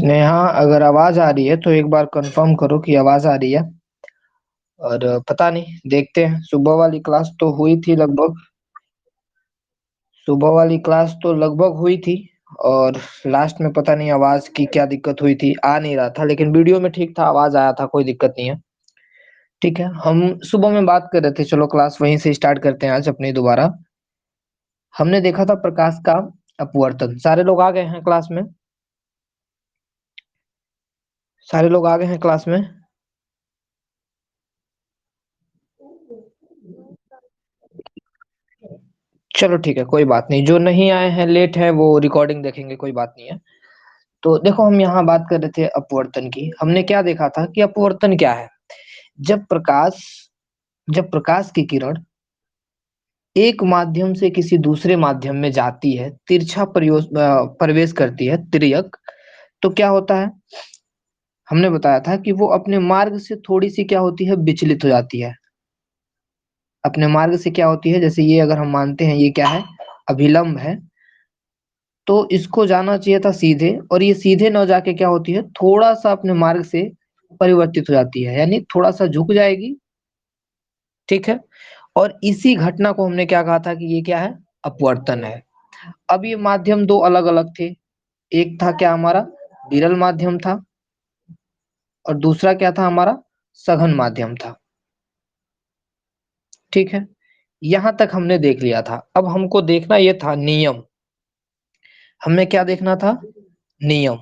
नेहा, अगर आवाज आ रही है तो एक बार कंफर्म करो कि आवाज आ रही है। और पता नहीं, देखते हैं। सुबह वाली क्लास तो हुई थी लगभग। सुबह वाली क्लास तो लगभग हुई थी। और लास्ट में पता नहीं आवाज की क्या दिक्कत हुई थी, आ नहीं रहा था, लेकिन वीडियो में ठीक था, आवाज आया था, कोई दिक्कत नहीं है। ठीक है, हम सुबह में बात कर रहे थे, चलो क्लास वहीं से स्टार्ट करते हैं आज अपनी दोबारा। हमने देखा था प्रकाश का अपवर्तन। सारे लोग आ गए हैं क्लास में? सारे लोग आ गए हैं क्लास में? चलो ठीक है, कोई बात नहीं। जो नहीं आए हैं, लेट है, वो रिकॉर्डिंग देखेंगे, कोई बात नहीं है। तो देखो, हम यहाँ बात कर रहे थे अपवर्तन की। हमने क्या देखा था कि अपवर्तन क्या है। जब प्रकाश जब प्रकाश की किरण एक माध्यम से किसी दूसरे माध्यम में जाती है, तिरछा प्रवेश करती है, तिर्यक, तो क्या होता है। हमने बताया था कि वो अपने मार्ग से थोड़ी सी क्या होती है, विचलित हो जाती है। अपने मार्ग से क्या होती है, जैसे ये अगर हम मानते हैं ये क्या है, अभिलंब है, तो इसको जाना चाहिए था सीधे, और ये सीधे न जाके क्या होती है, थोड़ा सा अपने मार्ग से परिवर्तित हो जाती है, यानी थोड़ा सा झुक जाएगी। ठीक है। और इसी घटना को हमने क्या कहा था कि ये क्या है, अपवर्तन है। अब ये माध्यम दो अलग अलग थे। एक था क्या हमारा, विरल माध्यम था, और दूसरा क्या था हमारा, सघन माध्यम था। ठीक है, यहां तक हमने देख लिया था। अब हमको देखना ये था नियम। हमें क्या देखना था, नियम।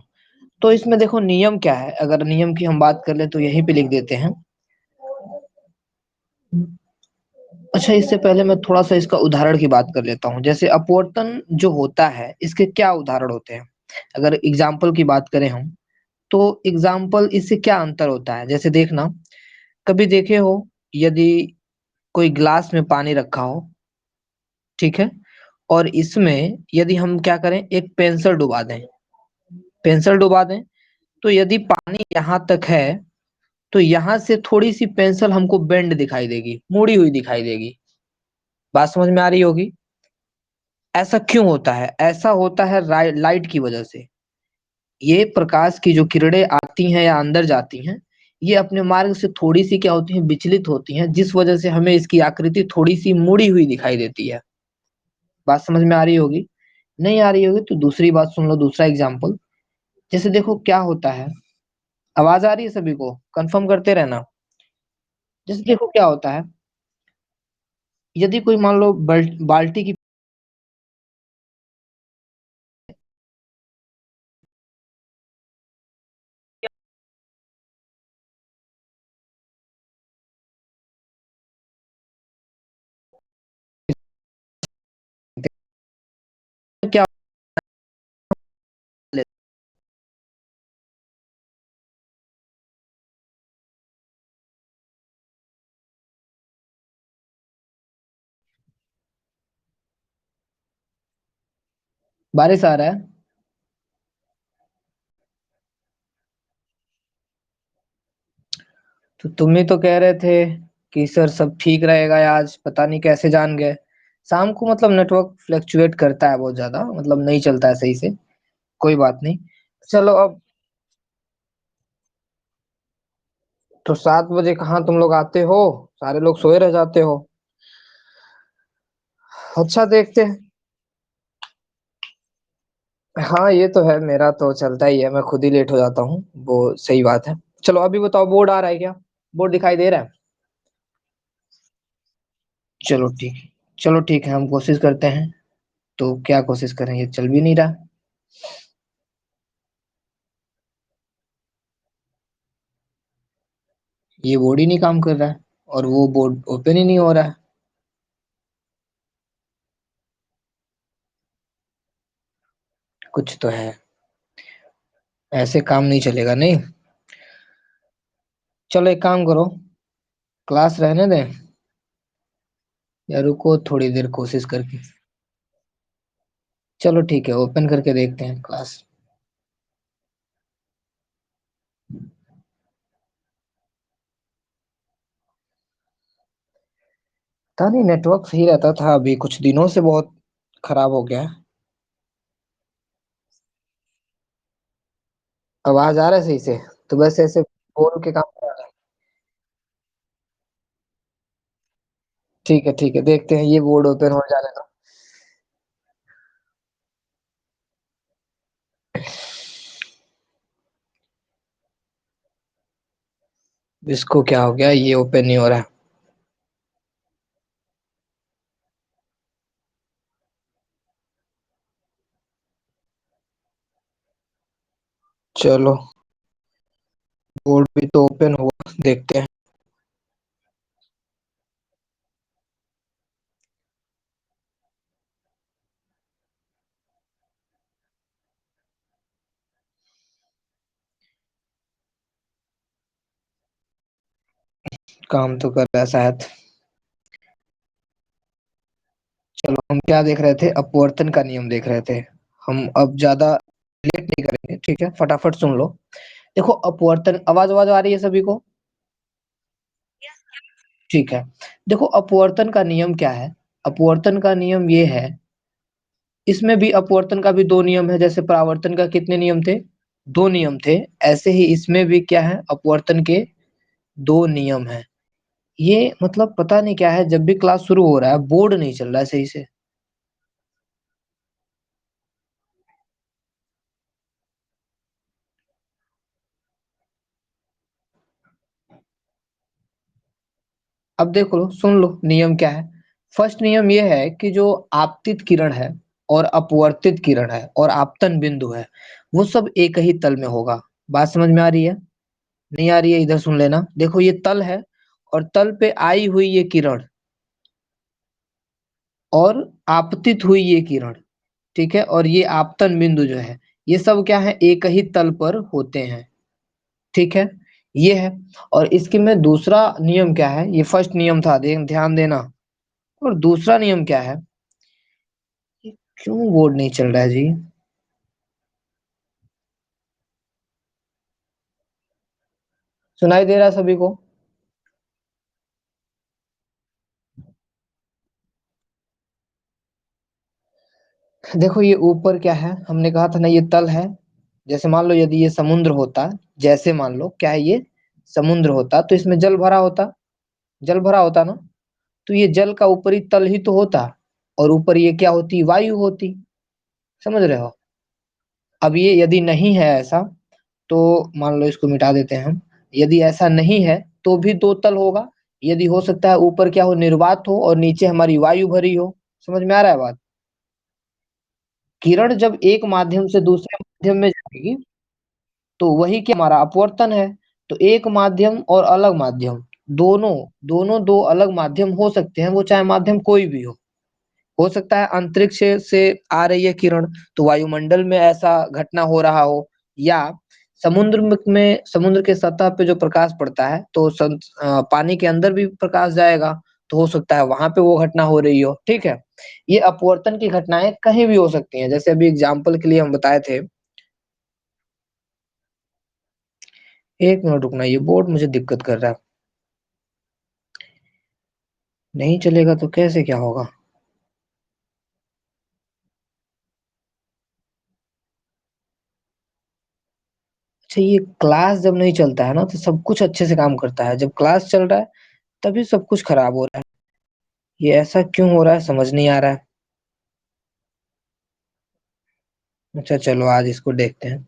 तो इसमें देखो नियम क्या है, अगर नियम की हम बात कर ले तो यहीं पे लिख देते हैं। अच्छा, इससे पहले मैं थोड़ा सा इसका उदाहरण की बात कर लेता हूँ। जैसे अपवर्तन जो होता है, इसके क्या उदाहरण होते हैं। अगर एग्जाम्पल की बात करें हम, तो एग्जाम्पल इससे क्या अंतर होता है, जैसे देखना, कभी देखे हो, यदि कोई ग्लास में पानी रखा हो, ठीक है, और इसमें यदि हम क्या करें, एक पेंसिल डुबा दें, पेंसिल डुबा दें, तो यदि पानी यहाँ तक है, तो यहाँ से थोड़ी सी पेंसिल हमको बेंड दिखाई देगी, मुड़ी हुई दिखाई देगी। बात समझ में आ रही होगी। ऐसा क्यों होता है, ऐसा होता है लाइट की वजह से। ये प्रकाश की जो किरणें आती हैं या अंदर जाती हैं, ये अपने मार्ग से थोड़ी सी क्या होती हैं, विचलित होती हैं, जिस वजह से हमें इसकी आकृति थोड़ी सी मुड़ी हुई दिखाई देती है। बात समझ में आ रही होगी। नहीं आ रही होगी तो दूसरी बात सुन लो, दूसरा एग्जाम्पल। जैसे देखो क्या होता है, आवाज आ रही है सभी को, कंफर्म करते रहना। जैसे देखो क्या होता है, यदि कोई मान लो बाल्टी की, क्या, बारिश आ रहा है। तो तुम ही तो कह रहे थे कि सर सब ठीक रहेगा आज, पता नहीं कैसे जान गए। शाम को मतलब नेटवर्क फ्लक्चुएट करता है बहुत ज्यादा, मतलब नहीं चलता है सही से। कोई बात नहीं। चलो अब, तो 7 बजे कहाँ तुम लोग आते हो, सारे लोग सोए रह जाते हो। अच्छा, देखते हैं। हाँ ये तो है, मेरा तो चलता ही है, मैं खुद ही लेट हो जाता हूँ, वो सही बात है। चलो अभी बताओ, बोर्ड आ रहा है क्या, बोर्ड दिखाई दे रहा है? चलो ठीक है, चलो ठीक है, हम कोशिश करते हैं। तो क्या कोशिश करें, ये चल भी नहीं रहा। ये बोर्ड ही नहीं काम कर रहा है, और वो बोर्ड ओपन ही नहीं हो रहा है। कुछ तो है, ऐसे काम नहीं चलेगा, नहीं। चलो एक काम करो, क्लास रहने दें, या रुको थोड़ी देर कोशिश करके। चलो ठीक है, ओपन करके देखते हैं क्लास। पता नहीं, नेटवर्क सही रहता था, अभी कुछ दिनों से बहुत खराब हो गया है। आवाज आ रहा है सही से? तो बस ऐसे बोल के काम करा रहा है। ठीक है देखते हैं ये बोर्ड ओपन हो जा रहा है। इसको क्या हो गया, ये ओपन नहीं हो रहा है। चलो, बोर्ड भी तो ओपन हुआ, देखते हैं। काम तो कर रहा है शायद। चलो, हम क्या देख रहे थे, अपवर्तन का नियम देख रहे थे। हम अब ज्यादा लेट नहीं करेंगे, ठीक है, फटाफट सुन लो। देखो, अपवर्तन, आवाज आवाज आ रही है सभी को? ठीक है। देखो, अपवर्तन का नियम क्या है? अपवर्तन का नियम ये है, इसमें भी अपवर्तन का भी दो नियम है, जैसे परावर्तन का कितने नियम थे? दो नियम थे। ऐसे ही इसमें भी क्या है, अपवर्तन के दो नियम है। ये मतलब पता नहीं क्या है, जब भी क्लास शुरू हो रहा है बोर्ड नहीं चल रहा है सही से। अब देखो लो, सुन लो नियम क्या है। फर्स्ट नियम ये है कि जो आपतित किरण है और अपवर्तित किरण है और आपतन बिंदु है, वो सब एक ही तल में होगा। बात समझ में आ रही है? नहीं आ रही है, इधर सुन लेना। देखो, ये तल है और तल पे आई हुई ये किरण और आपतित हुई ये किरण, ठीक है, और ये आपतन बिंदु जो है, ये सब क्या है, एक ही तल पर होते हैं। ठीक है, ये है। और इसके में दूसरा नियम क्या है, ये फर्स्ट नियम था, ध्यान देना। और दूसरा नियम क्या है? ये क्यों बोर्ड नहीं चल रहा है जी? सुनाई दे रहा है सभी को? देखो, ये ऊपर क्या है, हमने कहा था ना, ये तल है। जैसे मान लो यदि ये समुद्र होता, जैसे मान लो क्या है, ये समुद्र होता तो इसमें जल भरा होता, जल भरा होता ना। तो ये जल का ऊपरी तल ही तो होता, और ऊपर ये क्या होती, वायु होती। समझ रहे हो? अब ये यदि नहीं है ऐसा, तो मान लो इसको मिटा देते हैं हम। यदि ऐसा नहीं है तो भी दो तल होगा। यदि हो सकता है ऊपर क्या हो, निर्वात हो, और नीचे हमारी वायु भरी हो। समझ में आ रहा है बात? किरण जब एक माध्यम से दूसरे माध्यम में जाएगी, तो वही क्या, हमारा अपवर्तन है। तो एक माध्यम और अलग माध्यम, दोनों दोनों दो अलग माध्यम हो सकते हैं, वो चाहे माध्यम कोई भी हो सकता है अंतरिक्ष से आ रही है किरण, तो वायुमंडल में ऐसा घटना हो रहा हो, या समुद्र के सतह पे जो प्रकाश पड़ता है, तो पानी के अंदर भी प्रकाश जाएगा, तो हो सकता है वहां पे वो घटना हो रही हो। ठीक है, ये अपवर्तन की घटनाएं कहीं भी हो सकती हैं, जैसे अभी एग्जाम्पल के लिए हम बताए थे। एक मिनट रुकना, ये बोर्ड मुझे दिक्कत कर रहा है। नहीं चलेगा तो कैसे क्या होगा? अच्छा, ये क्लास जब नहीं चलता है ना, तो सब कुछ अच्छे से काम करता है, जब क्लास चल रहा है तभी सब कुछ खराब हो रहा है। ये ऐसा क्यों हो रहा है, समझ नहीं आ रहा है। अच्छा चलो, आज इसको देखते हैं।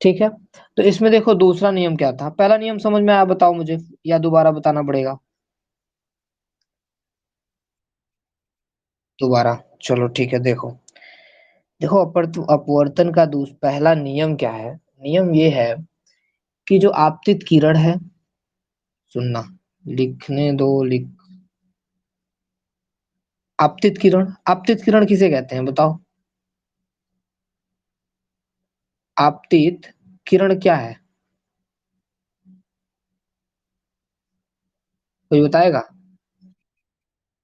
ठीक है, तो इसमें देखो दूसरा नियम क्या था, पहला नियम समझ में आया बताओ मुझे, या दोबारा बताना पड़ेगा? दोबारा? चलो ठीक है, देखो। देखो, अपवर्तन का पहला नियम क्या है? नियम ये है कि जो आपतित किरण है, सुनना, लिखने दो, आपतित किरण, आपतित किरण किसे कहते हैं बताओ? आपतित किरण क्या है, कोई बताएगा?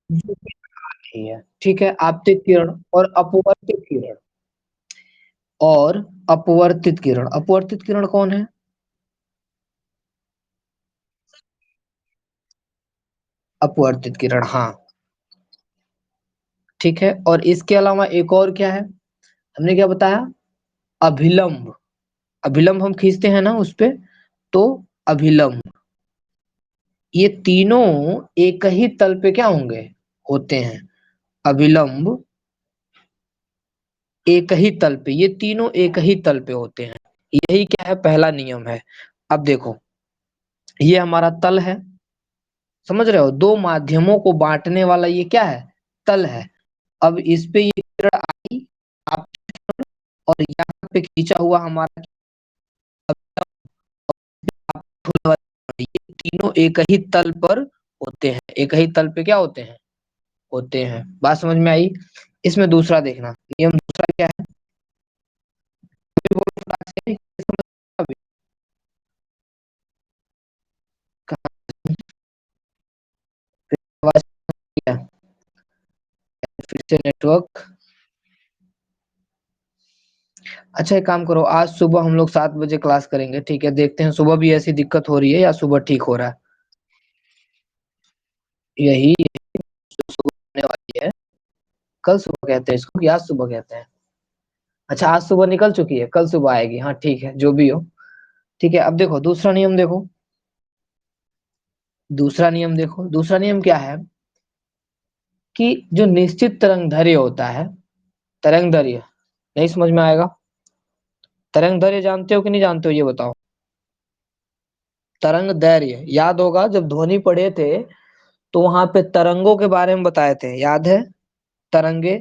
नहीं है, ठीक है, आपतित किरण और अपवर्तित किरण। और अपवर्तित किरण, अपवर्तित किरण कौन है? अपवर्तित किरण, हाँ। ठीक है, और इसके अलावा एक और क्या है, हमने क्या बताया? अभिलंब। अभिलंब हम खींचते हैं ना उस पे, तो अभिलंब, ये तीनों एक ही तल पे क्या होंगे, होते हैं। अभिलंब एक ही तल पे, ये तीनों एक ही तल पे होते हैं। यही क्या है, पहला नियम है। अब देखो, ये हमारा तल है, समझ रहे हो, दो माध्यमों को बांटने वाला ये क्या है, तल है। अब इस पे ये किरण आई, आप, और यहाँ पे खींचा हुआ हमारा, ये तीनों एक ही तल पर होते हैं, एक ही तल पे क्या होते हैं। बात समझ में आई। इसमें दूसरा देखना, नियम दूसरा क्या है, फिर से नेटवर्क। अच्छा एक काम करो, आज सुबह हम लोग 7 बजे क्लास करेंगे, ठीक है, देखते हैं सुबह भी ऐसी दिक्कत हो रही है या सुबह ठीक हो रहा है। यही सुबह होने वाली है, कल सुबह कहते हैं इसको कि आज सुबह कहते हैं। अच्छा आज सुबह निकल चुकी है, कल सुबह आएगी, हाँ ठीक है, जो भी हो। ठीक है, अब देखो दूसरा नियम देखो, दूसरा नियम देखो, दूसरा नियम क्या है कि जो निश्चित तरंग दैर्घ्य होता है, तरंग दैर्घ्य, नहीं समझ में आएगा, तरंग दैर्घ्य जानते हो कि नहीं जानते हो ये बताओ। तरंग दैर्घ्य याद होगा, जब ध्वनि पढ़े थे तो वहां पे तरंगों के बारे में बताए थे, याद है। तरंगे,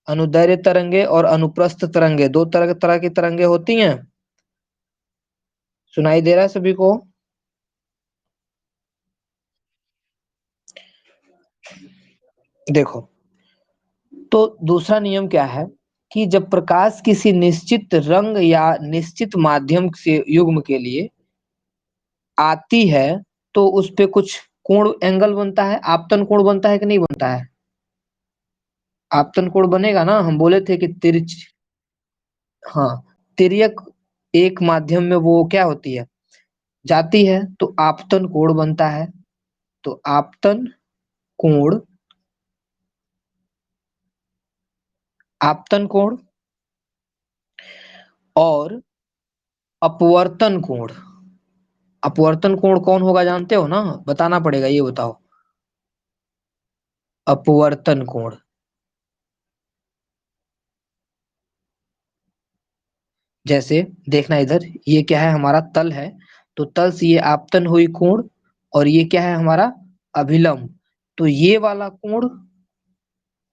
अनुदैर्घ्य तरंगे और अनुप्रस्थ तरंगे, दो तरह तरह की तरंगे होती हैं। सुनाई दे रहा है सभी को। देखो, तो दूसरा नियम क्या है कि जब प्रकाश किसी निश्चित रंग या निश्चित माध्यम से युग्म के लिए आती है, तो उस पे कुछ कोण एंगल बनता है, आपतन कोण बनता है कि नहीं बनता है। आपतन कोण बनेगा ना, हम बोले थे कि तिरछ, हाँ, तिर्यक एक माध्यम में वो क्या होती है, जाती है, तो आपतन कोण बनता है। तो आपतन कोण, आपतन कोण और अपवर्तन कोण, अपवर्तन कोण कौन होगा जानते हो ना, बताना पड़ेगा, ये बताओ। अपवर्तन कोण, जैसे देखना इधर, ये क्या है, हमारा तल है, तो तल से ये आपतन हुई कोण, और ये क्या है हमारा अभिलंब, तो ये वाला कोण,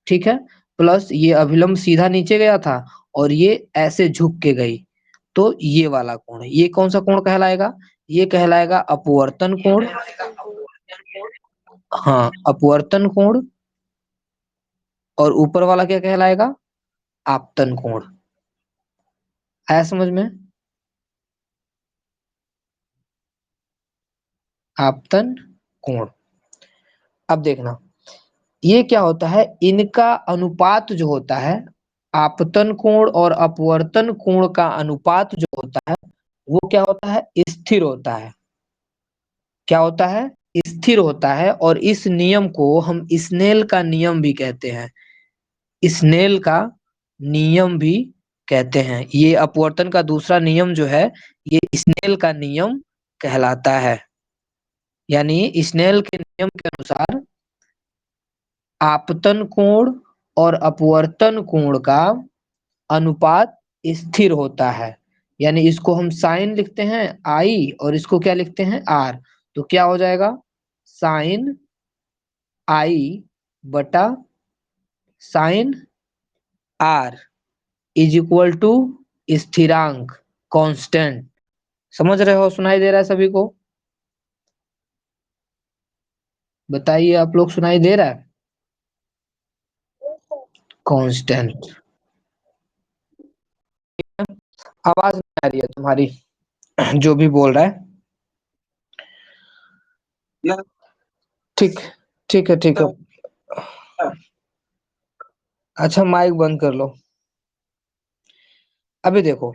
ठीक है, प्लस ये अभिलंब सीधा नीचे गया था, और ये ऐसे झुक के गई, तो ये वाला कोण, ये कौन सा कोण कहलाएगा, ये कहलाएगा अपवर्तन कोण। हाँ, अपवर्तन कोण। और ऊपर वाला क्या कहलाएगा, आपतन कोण। आया समझ में, आपतन कोण। अब देखना, ये क्या होता है, इनका अनुपात जो होता है, आपतन कोण और अपवर्तन कोण का अनुपात जो होता है, वो क्या होता है, स्थिर होता है। क्या होता है, स्थिर होता है, और इस नियम को हम स्नेल का नियम भी कहते हैं, स्नेल का नियम भी कहते हैं। ये अपवर्तन का दूसरा नियम जो है, ये स्नेल का नियम कहलाता है। यानी स्नेल के नियम के अनुसार आपतन कोण और अपवर्तन कोण का अनुपात स्थिर होता है। यानी इसको हम साइन लिखते हैं आई, और इसको क्या लिखते हैं आर, तो क्या हो जाएगा, साइन आई बटा sine r is equal to स्थिरांक, कांस्टेंट। समझ रहे हो, सुनाई दे रहा है सभी को, बताइए आप लोग, सुनाई दे रहा है, कांस्टेंट। आवाज नहीं आ रही है तुम्हारी, जो भी बोल रहा है। ठीक, ठीक है, ठीक है। अच्छा माइक बंद कर लो। अभी देखो,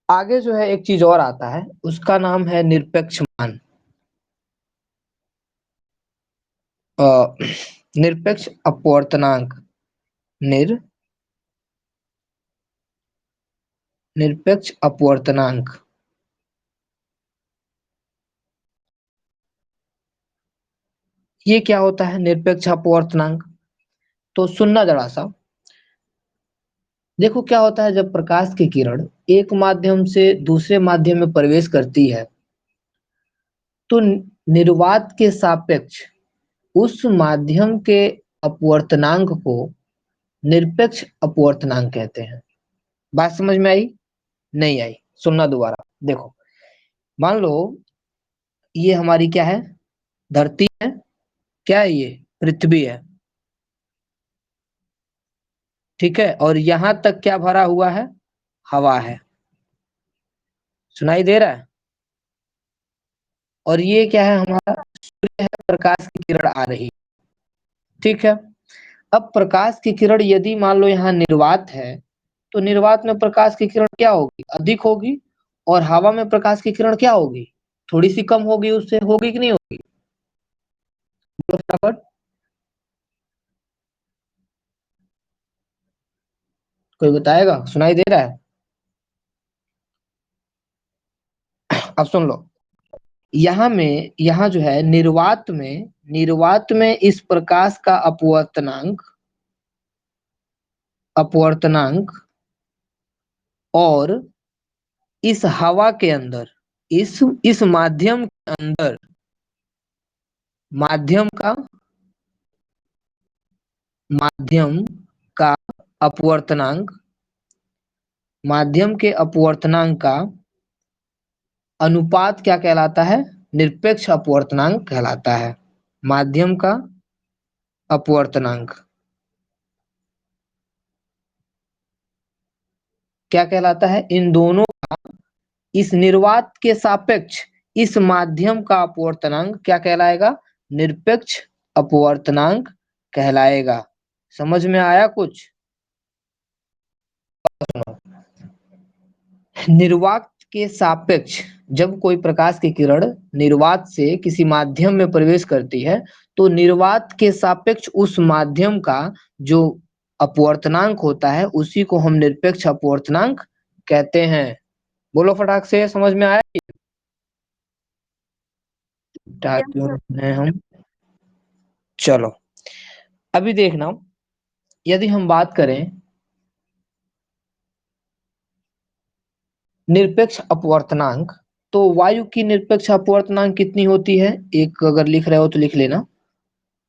आगे जो है एक चीज और आता है, उसका नाम है निरपेक्ष मान। अ, निरपेक्ष अपवर्तनांक, निरपेक्ष अपवर्तनांक। ये क्या होता है निरपेक्ष अपवर्तनांक? तो सुनना जरा सा। देखो क्या होता है जब प्रकाश की किरण एक माध्यम से दूसरे माध्यम में प्रवेश करती है तो निर्वात के सापेक्ष उस माध्यम के अपवर्तनांक को निरपेक्ष अपवर्तनांक कहते हैं। बात समझ में आई? नहीं आई? सुनना दोबारा। देखो, मान लो ये हमारी क्या है? धरती है। क्या है ये? पृथ्वी है। ठीक है, और यहां तक क्या भरा हुआ है? हवा है। सुनाई दे रहा है? और ये क्या है हमारा? सूर्य है, प्रकाश की किरण आ रही। ठीक है। अब प्रकाश की किरण यदि मान लो यहाँ निर्वात है तो निर्वात में प्रकाश की किरण क्या होगी? अधिक होगी। और हवा में प्रकाश की किरण क्या होगी? थोड़ी सी कम होगी। उससे होगी कि नहीं होगी? बोलो फटाफट। कोई बताएगा? सुनाई दे रहा है? अब सुन लो। यहाँ जो है निर्वात में इस प्रकाश का अपवर्तनांक और इस हवा के अंदर इस माध्यम के अंदर माध्यम का माध्यम का अपवर्तनांक माध्यम के अपवर्तनांक का अनुपात क्या कहलाता है? निरपेक्ष अपवर्तनांक कहलाता है। माध्यम का अपवर्तनांक क्या कहलाता है? इन दोनों, इस निर्वात के सापेक्ष इस माध्यम का अपवर्तनांक क्या कहलाएगा? निरपेक्ष अपवर्तनांक कहलाएगा। समझ में आया कुछ? निर्वात के सापेक्ष जब कोई प्रकाश की किरण निर्वात से किसी माध्यम में प्रवेश करती है तो निर्वात के सापेक्ष उस माध्यम का जो अपवर्तनांक होता है उसी को हम निरपेक्ष अपवर्तनांक कहते हैं। बोलो फटाक से, समझ में आया? क्यों हैं हम? चलो, अभी देखना, यदि हम बात करें निरपेक्ष अपवर्तनांक तो वायु की निरपेक्ष अपवर्तनांक कितनी होती है? एक अगर लिख रहे हो तो लिख लेना।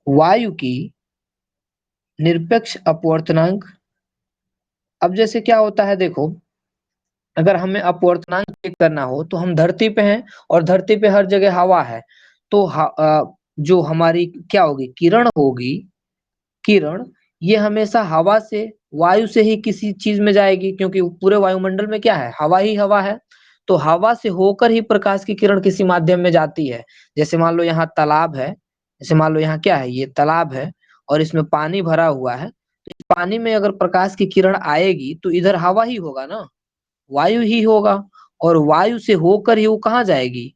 वायु की निरपेक्ष अपवर्तनांक, अब जैसे क्या होता है देखो, अगर हमें अपवर्तनांक चेक करना हो तो हम धरती पे हैं और धरती पे हर जगह हवा है तो जो हमारी क्या होगी? किरण होगी। किरण ये हमेशा हवा से वायु से ही किसी चीज में जाएगी क्योंकि पूरे वायुमंडल में क्या है? हवा ही हवा है। तो हवा से होकर ही प्रकाश की किरण किसी माध्यम में जाती है। जैसे मान लो यहाँ तालाब है। जैसे मान लो यहाँ क्या है? ये तालाब है और इसमें पानी भरा हुआ है। तो इस पानी में अगर प्रकाश की किरण आएगी तो इधर हवा ही होगा ना, वायु ही होगा। और वायु से होकर ही वो कहाँ जाएगी?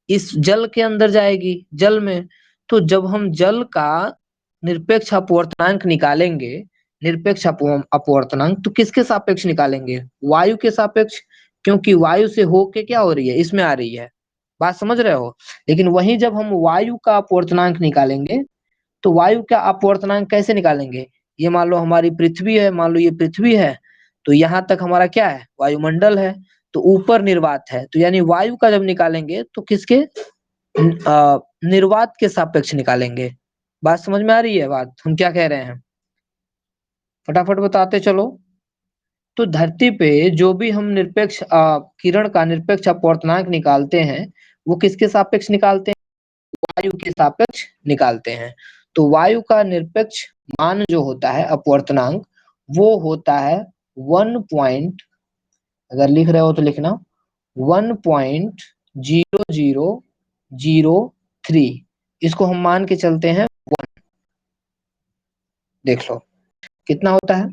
इस जल के अंदर जाएगी, जल में। तो जब हम जल का निरपेक्ष अपवर्तनांक निकालेंगे, निरपेक्ष अपवर्तनांक तो किसके सापेक्ष निकालेंगे? वायु के सापेक्ष, क्योंकि वायु से होके क्या हो रही है? इसमें आ रही है। बात समझ रहे हो? लेकिन वहीं जब हम वायु का अपवर्तनांक निकालेंगे तो वायु का अपवर्तनांक कैसे निकालेंगे? ये मान लो हमारी पृथ्वी है, मान लो ये पृथ्वी है तो यहाँ तक हमारा क्या है? वायुमंडल है। तो ऊपर निर्वात है तो यानी वायु का जब निकालेंगे तो किसके निर्वात के सापेक्ष निकालेंगे। बात समझ में आ रही है? बात हम क्या कह रहे हैं फटाफट बताते चलो। तो धरती पे जो भी हम निरपेक्ष किरण का निरपेक्ष अपवर्तनांक निकालते हैं वो किसके सापेक्ष निकालते हैं? वायु के सापेक्ष निकालते हैं। तो वायु का निरपेक्ष मान जो होता है अपवर्तनांक वो होता है 1 पॉइंट, अगर लिख रहे हो तो लिखना 1.0003। इसको हम मान के चलते हैं 1। देख लो कितना होता है?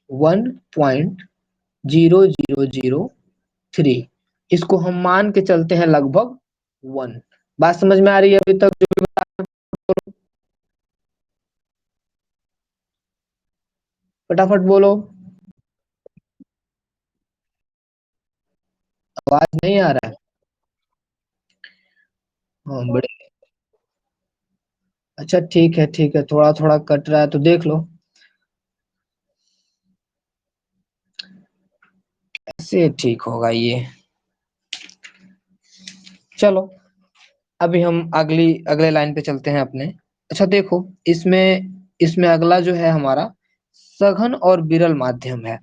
1.0003। इसको हम मान के चलते हैं लगभग 1। बात समझ में आ रही है अभी तक जो भी बताया? फटाफट बोलो। आवाज नहीं आ रहा है? हाँ बड़े। अच्छा ठीक है ठीक है, थोड़ा थोड़ा कट रहा है तो देख लो। कैसे ठीक होगा ये? चलो, अभी हम अगली अगले लाइन पे चलते हैं अपने। अच्छा देखो, इसमें इसमें अगला जो है हमारा सघन और विरल माध्यम है।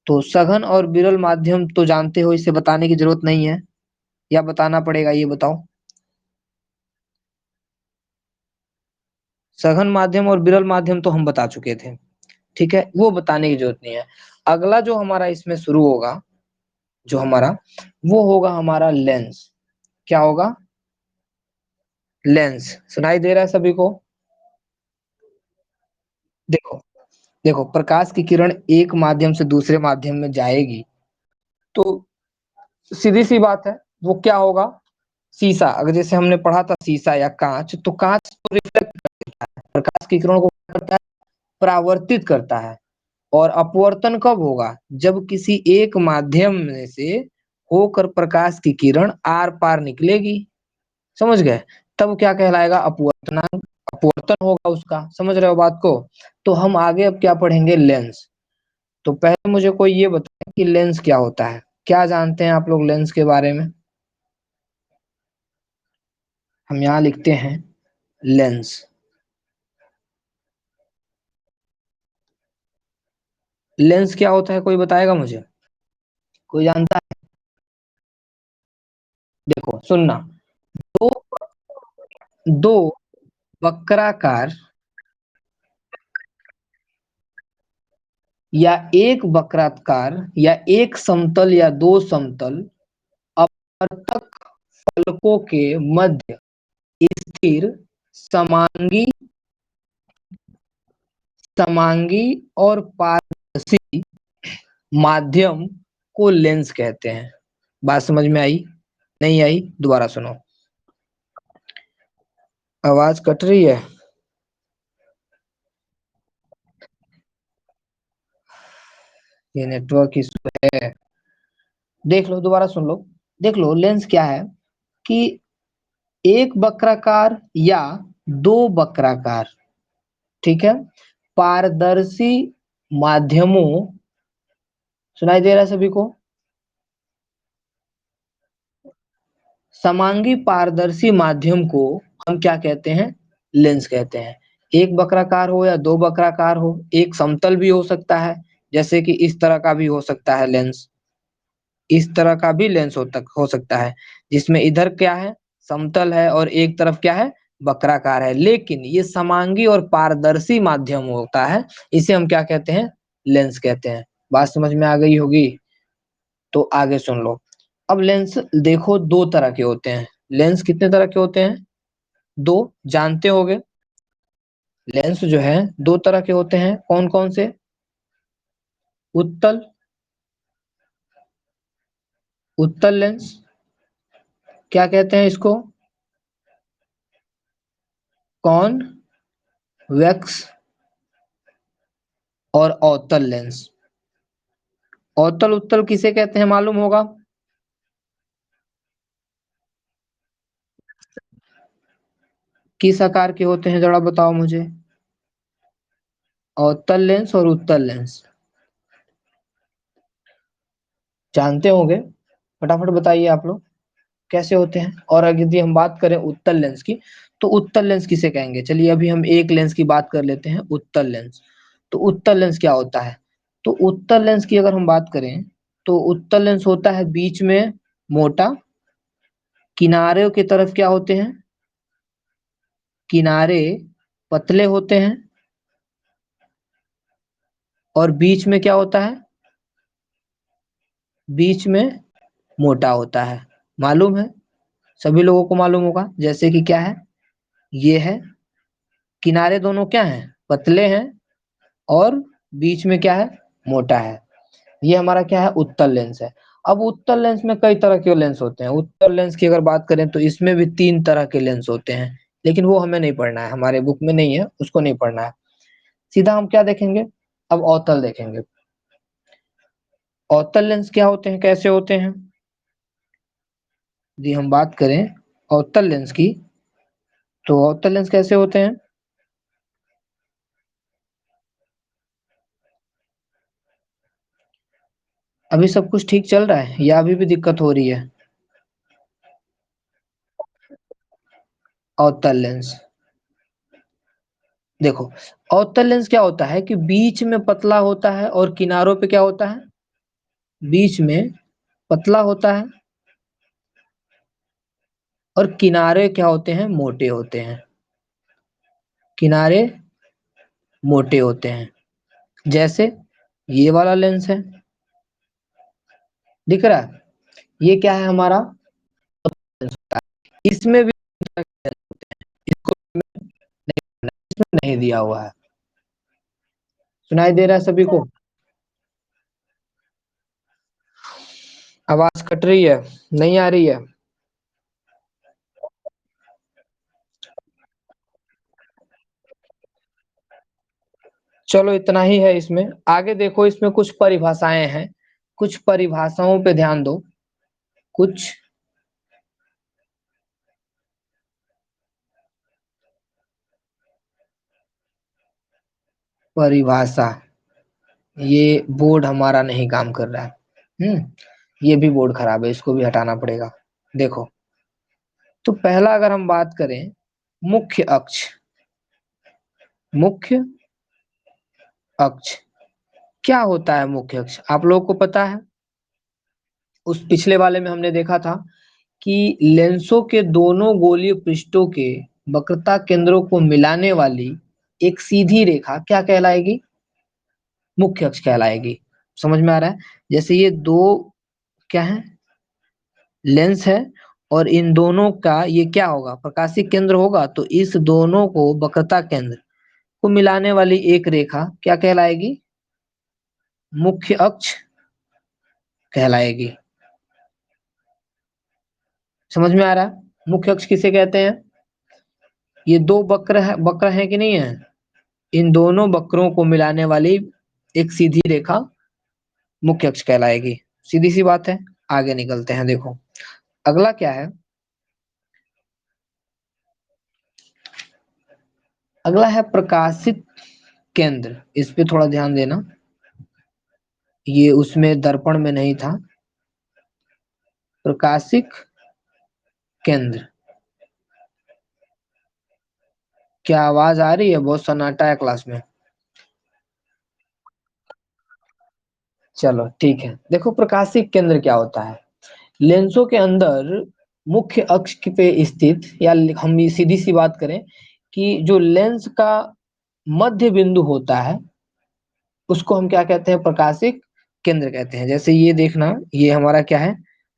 तो सघन और विरल माध्यम तो जानते हो, इसे बताने की जरूरत नहीं है, या बताना पड़ेगा, ये बताओ। सघन माध्यम और विरल माध्यम तो हम बता चुके थे, ठीक है, वो बताने की जरूरत नहीं है। अगला जो हमारा इसमें शुरू होगा, जो हमारा, वो होगा हमारा लेंस। क्या होगा? लेंस। सुनाई दे रहा है सभी को? देखो, देखो प्रकाश की किरण एक माध्यम से दूसरे माध्यम में जाएगी, तो सीधी सी बात है, वो क्या होगा? शीशा। अगर जैसे हमने पढ़ा था शीशा या कांच, तो कांच तो रिफ्लेक्ट प्रकाश की किरण को क्या करता है? परावर्तित करता है। और अपवर्तन कब होगा? जब किसी एक माध्यम में से होकर प्रकाश की किरण आर पार निकलेगी। समझ गए? तब क्या कहलाएगा? अपवर्तनांक। अपवर्तन होगा उसका। समझ रहे हो बात को? तो हम आगे अब क्या पढ़ेंगे? लेंस। तो पहले मुझे कोई ये बताए कि लेंस क्या होता है? क्या जानते हैं आप लोग लेंस के बारे में? हम यहाँ लिखते हैं लेंस। लेंस क्या होता है, कोई बताएगा मुझे? कोई जानता है? देखो सुनना। दो दो वक्राकार या एक वक्राकार या एक समतल या दो समतल अपवर्तक फलकों के मध्य स्थिर समांगी समांगी और पारदर्शी माध्यम को लेंस कहते हैं। बात समझ में आई? नहीं आई? दोबारा सुनो। आवाज कट रही है? ये नेटवर्क इशू है। देख लो, दोबारा सुन लो। देख लो, लेंस क्या है कि एक वक्राकार या दो वक्राकार, ठीक है, पारदर्शी माध्यमों, सुनाई दे रहा है सभी को? समांगी पारदर्शी माध्यम को हम क्या कहते हैं? लेंस कहते हैं। एक वक्राकार हो या दो वक्राकार हो, एक समतल भी हो सकता है, जैसे कि इस तरह का भी हो सकता है लेंस। इस तरह का भी लेंस हो सकता है, जिसमें इधर क्या है? समतल है, और एक तरफ क्या है? वक्राकार है। लेकिन ये समांगी और पारदर्शी माध्यम होता है, इसे हम क्या कहते हैं? लेंस कहते हैं। बात समझ में आ गई होगी? तो आगे सुन लो। अब लेंस देखो दो तरह के होते हैं। लेंस कितने तरह के होते हैं? दो। जानते होगे, लेंस जो है दो तरह के होते हैं। कौन कौन से? उत्तल, उत्तल लेंस। क्या कहते हैं इसको? कौन? वैक्स। और अवतल लेंस। अवतल उत्तल किसे कहते हैं, मालूम होगा? किस आकार के होते हैं, जरा बताओ मुझे। अवतल लेंस और उत्तल लेंस जानते होंगे? फटाफट बताइए आप लोग, कैसे होते हैं। और अगर यदि हम बात करें उत्तल लेंस की, तो उत्तल लेंस किसे कहेंगे? चलिए अभी हम एक लेंस की बात कर लेते हैं, उत्तल लेंस। तो उत्तल लेंस क्या होता है? तो उत्तल लेंस की अगर हम बात करें, तो उत्तल लेंस होता है बीच में मोटा, किनारे की तरफ क्या होते हैं? किनारे पतले होते हैं, और बीच में क्या होता है? बीच में मोटा होता है। मालूम है? सभी लोगों को मालूम होगा। जैसे कि क्या है? ये है, किनारे दोनों क्या हैं? पतले हैं, और बीच में क्या है? मोटा है। ये हमारा क्या है? उत्तल लेंस है। अब उत्तल लेंस में कई तरह के लेंस होते हैं। उत्तल लेंस की अगर बात करें तो इसमें भी तीन तरह के लेंस होते हैं, लेकिन वो हमें नहीं पढ़ना है, हमारे बुक में नहीं है, उसको नहीं पढ़ना है। सीधा हम क्या देखेंगे? अब अवतल देखेंगे। अवतल लेंस क्या होते हैं, कैसे होते हैं? यदि हम बात करें अवतल लेंस की, तो अवतल लेंस कैसे होते हैं? अभी सब कुछ ठीक चल रहा है या अभी भी दिक्कत हो रही है? अवतल लेंस, देखो, अवतल लेंस क्या होता है कि बीच में पतला होता है और किनारों पे क्या होता है? बीच में पतला होता है और किनारे क्या होते हैं? मोटे होते हैं। किनारे मोटे होते हैं। जैसे ये वाला लेंस है, दिख रहा है? ये क्या है हमारा? लेंस होता है। इसमें भी इसको इसमें नहीं दिया हुआ है। सुनाई दे रहा है सभी को? आवाज कट रही है, नहीं आ रही है? चलो इतना ही है इसमें। आगे देखो, इसमें कुछ परिभाषाएं हैं, कुछ परिभाषाओं पे ध्यान दो। कुछ परिभाषा, ये बोर्ड हमारा नहीं काम कर रहा है। ये भी बोर्ड खराब है, इसको भी हटाना पड़ेगा। देखो, तो पहला अगर हम बात करें, मुख्य अक्ष। मुख्य अक्ष क्या होता है? मुख्य अक्ष आप लोगों को पता है? उस पिछले वाले में हमने देखा था कि लेंसों के दोनों गोलीय पृष्ठों के वक्रता केंद्रों को मिलाने वाली एक सीधी रेखा क्या कहलाएगी? मुख्य अक्ष कहलाएगी। समझ में आ रहा है? जैसे ये दो क्या है? लेंस है, और इन दोनों का ये क्या होगा? प्रकाशीय केंद्र होगा, तो इस दोनों को वक्रता केंद्र को मिलाने वाली एक रेखा क्या कहलाएगी? मुख्य अक्ष कहलाएगी। समझ में आ रहा है? मुख्य अक्ष किसे कहते हैं? ये दो वक्र है कि नहीं है? इन दोनों वक्रों को मिलाने वाली एक सीधी रेखा मुख्य अक्ष कहलाएगी। सीधी सी बात है। आगे निकलते हैं। देखो, अगला क्या है? अगला है प्रकाशित केंद्र। इस पे थोड़ा ध्यान देना, ये उसमें दर्पण में नहीं था। प्रकाशिक केंद्र, क्या आवाज आ रही है? बहुत सन्नाटा है क्लास में। चलो ठीक है। देखो, प्रकाशिक केंद्र क्या होता है? लेंसों के अंदर मुख्य अक्ष पे स्थित, या हम ये सीधी सी बात करें कि जो लेंस का मध्य बिंदु होता है, उसको हम क्या कहते हैं? प्रकाशिक केंद्र कहते हैं। जैसे ये देखना, ये हमारा क्या है?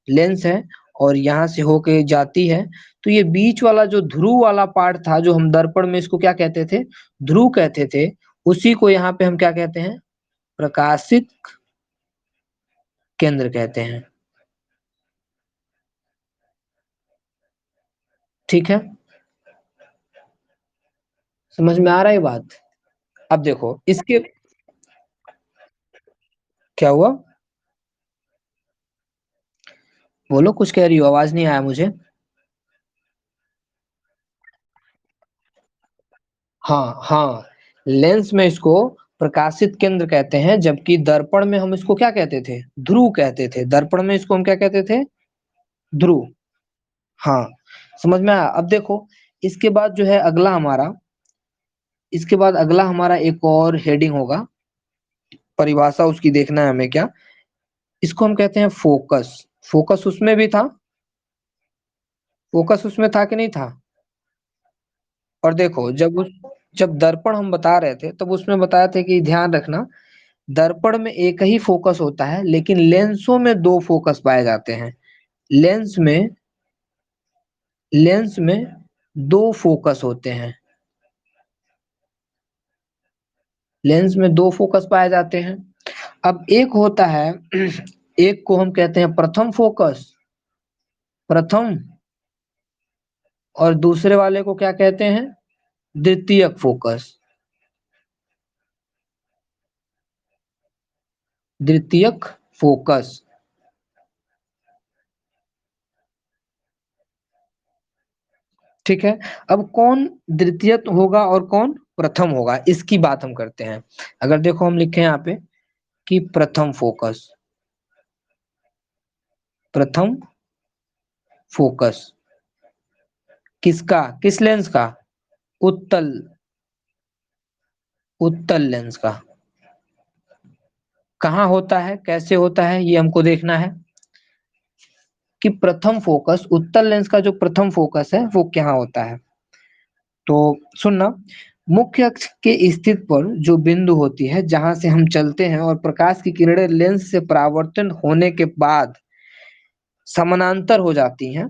लेंस है, और यहाँ से होके जाती है, तो ये बीच वाला जो ध्रुव वाला पार्ट था, जो हम दर्पण में इसको क्या कहते थे? ध्रुव कहते थे। उसी को यहाँ पे हम क्या कहते हैं? प्रकाशित केंद्र कहते हैं। ठीक है, समझ में आ रहा है बात? अब देखो इसके, क्या हुआ? बोलो, कुछ कह रही हो? आवाज नहीं आया मुझे। हाँ हाँ, लेंस में इसको प्रकाशित केंद्र कहते हैं, जबकि दर्पण में हम इसको क्या कहते थे? ध्रुव कहते थे। दर्पण में इसको हम क्या कहते थे? ध्रुव। हाँ, समझ में आया? अब देखो, इसके बाद जो है अगला हमारा, इसके बाद अगला हमारा एक और हेडिंग होगा, परिभाषा उसकी देखना है हमें क्या। इसको हम कहते हैं फोकस। फोकस उसमें भी था? फोकस उसमें था कि नहीं था? और देखो, जब दर्पण हम बता रहे थे, तब उसमें बताया था कि ध्यान रखना, दर्पण में एक ही फोकस होता है, लेकिन लेंसों में दो फोकस पाए जाते हैं। लेंस में लेंस में दो फोकस होते हैं। लेंस में दो फोकस पाए जाते हैं। अब एक होता है एक को हम कहते हैं प्रथम फोकस, प्रथम, और दूसरे वाले को क्या कहते हैं? द्वितीयक फोकस। द्वितीयक फोकस। ठीक है। अब कौन द्वितीयक होगा और कौन प्रथम होगा, इसकी बात हम करते हैं। अगर देखो हम लिखे यहाँ पे कि प्रथम फोकस, प्रथम फोकस किसका, किस लेंस का, उत्तल, उत्तल लेंस का। कहाँ होता है, कैसे होता है, ये हमको देखना है कि प्रथम फोकस, उत्तल लेंस का जो प्रथम फोकस है वो क्या होता है। तो सुनना, मुख्य अक्ष के स्थित पर जो बिंदु होती है जहां से हम चलते हैं और प्रकाश की किरणें लेंस से परावर्तन होने के बाद समानांतर हो जाती हैं,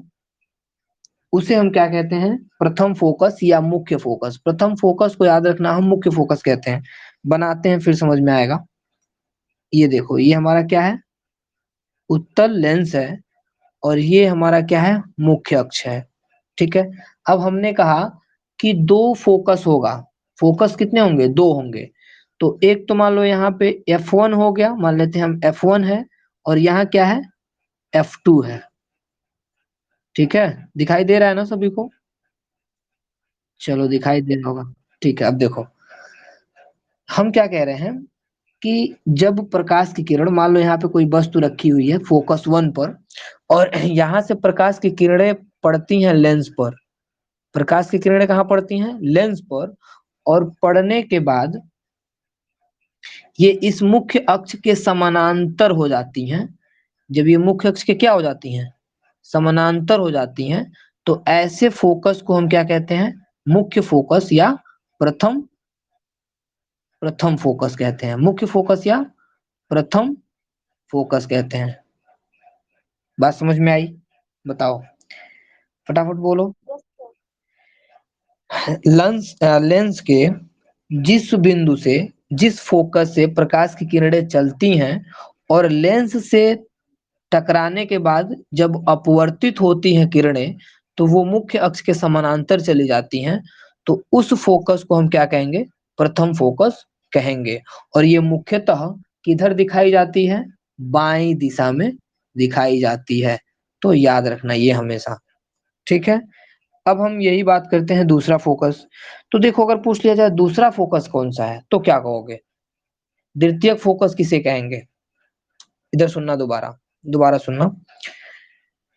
उसे हम क्या कहते हैं, प्रथम फोकस या मुख्य फोकस। प्रथम फोकस को याद रखना हम मुख्य फोकस कहते हैं। बनाते हैं फिर समझ में आएगा। ये देखो, ये हमारा क्या है, उत्तल लेंस है, और ये हमारा क्या है, मुख्य अक्ष है। ठीक है। अब हमने कहा कि दो फोकस होगा, फोकस कितने होंगे, दो होंगे। तो एक तो मान लो यहाँ पे F1 हो गया, मान लेते हैं हम F1 है, और यहाँ क्या है, F2 है। ठीक है, दिखाई दे रहा है ना सभी को, चलो दिखाई दे रहा होगा। ठीक है, अब देखो हम क्या कह रहे हैं कि जब प्रकाश की किरण, मान लो यहाँ पे कोई वस्तु रखी हुई है फोकस 1 पर, और यहाँ से प्रकाश की किरणें पड़ती हैं लेंस पर। प्रकाश की किरणें कहाँ पड़ती हैं, लेंस पर, और पड़ने के बाद ये इस मुख्य अक्ष के समानांतर हो जाती हैं। जब ये मुख्य अक्ष के क्या हो जाती हैं, समानांतर हो जाती हैं, तो ऐसे फोकस को हम क्या कहते हैं, मुख्य फोकस या प्रथम, प्रथम फोकस कहते हैं। मुख्य फोकस या प्रथम फोकस कहते हैं। बात समझ में आई, बताओ, फटाफट बोलो। लेंस के जिस बिंदु से, जिस फोकस से प्रकाश की किरणें चलती हैं और लेंस से टकराने के बाद जब अपवर्तित होती हैं किरणें, तो वो मुख्य अक्ष के समानांतर चली जाती हैं, तो उस फोकस को हम क्या कहेंगे, प्रथम फोकस कहेंगे। और ये मुख्यतः किधर दिखाई जाती है, बाईं दिशा में दिखाई जाती है। तो याद रखना ये हमेशा। ठीक है। अब हम यही बात करते हैं दूसरा फोकस। तो देखो, अगर पूछ लिया जाए दूसरा फोकस कौन सा है, तो क्या कहोगे, द्वितीयक फोकस किसे कहेंगे। इधर सुनना, दोबारा दोबारा सुनना।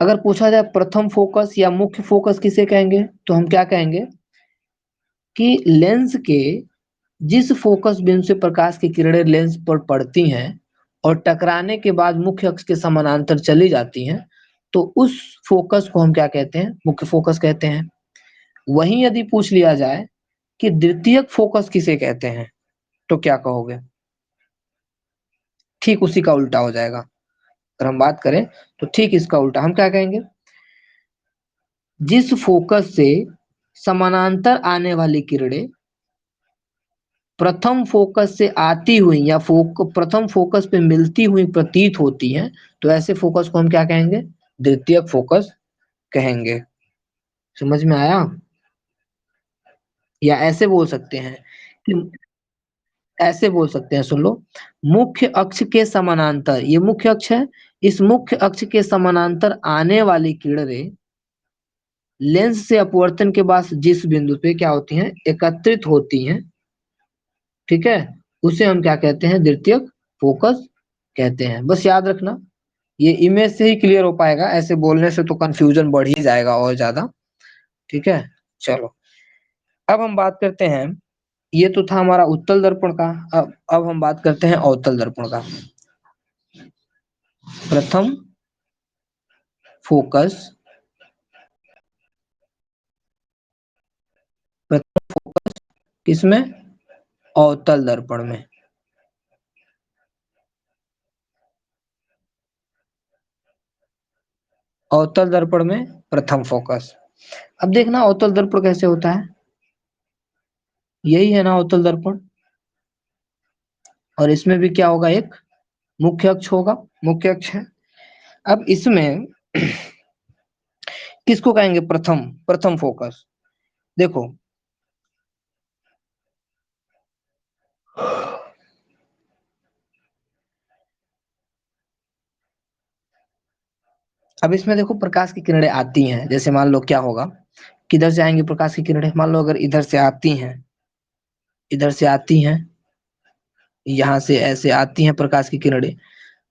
अगर पूछा जाए प्रथम फोकस या मुख्य फोकस किसे कहेंगे, तो हम क्या कहेंगे कि लेंस के जिस फोकस बिंदु से प्रकाश की किरणें लेंस पर पड़ती हैं और टकराने के बाद मुख्य अक्ष के समानांतर चली जाती हैं, तो उस फोकस को हम क्या कहते हैं, मुख्य फोकस कहते हैं। वहीं यदि पूछ लिया जाए कि द्वितीयक फोकस किसे कहते हैं, तो क्या कहोगे, ठीक उसी का उल्टा हो जाएगा। अगर हम बात करें तो ठीक इसका उल्टा, हम क्या कहेंगे, जिस फोकस से समानांतर आने वाली किरणें प्रथम फोकस से आती हुई या प्रथम फोकस पे मिलती हुई प्रतीत होती हैं, तो ऐसे फोकस को हम क्या कहेंगे, द्वितीयक फोकस कहेंगे। समझ में आया। या ऐसे बोल सकते हैं कि, ऐसे बोल सकते हैं, सुन लो, मुख्य अक्ष के समानांतर, ये मुख्य अक्ष है, इस मुख्य अक्ष के समानांतर आने वाली किरणें लेंस से अपवर्तन के बाद जिस बिंदु पे क्या होती हैं, एकत्रित होती हैं, ठीक है, उसे हम क्या कहते हैं, द्वितीयक फोकस कहते हैं। बस याद रखना, ये इमेज से ही क्लियर हो पाएगा, ऐसे बोलने से तो कंफ्यूजन बढ़ ही जाएगा और ज्यादा। ठीक है, चलो अब हम बात करते हैं, ये तो था हमारा उत्तल दर्पण का। अब हम बात करते हैं अवतल दर्पण का। प्रथम फोकस, प्रथम फोकस किसमें, अवतल दर्पण में। अवतल दर्पण में प्रथम फोकस। अब देखना अवतल दर्पण कैसे होता है, यही है ना अवतल दर्पण, और इसमें भी क्या होगा, एक मुख्य अक्ष होगा, मुख्य अक्ष है। अब इसमें किसको कहेंगे, प्रथम, प्रथम फोकस। देखो, अब इसमें देखो प्रकाश की किरणें आती हैं, जैसे मान लो क्या होगा किधर से आएंगी प्रकाश की किरणें? मान लो अगर इधर से आती हैं, इधर से आती हैं, यहाँ से ऐसे आती हैं प्रकाश की किरणें,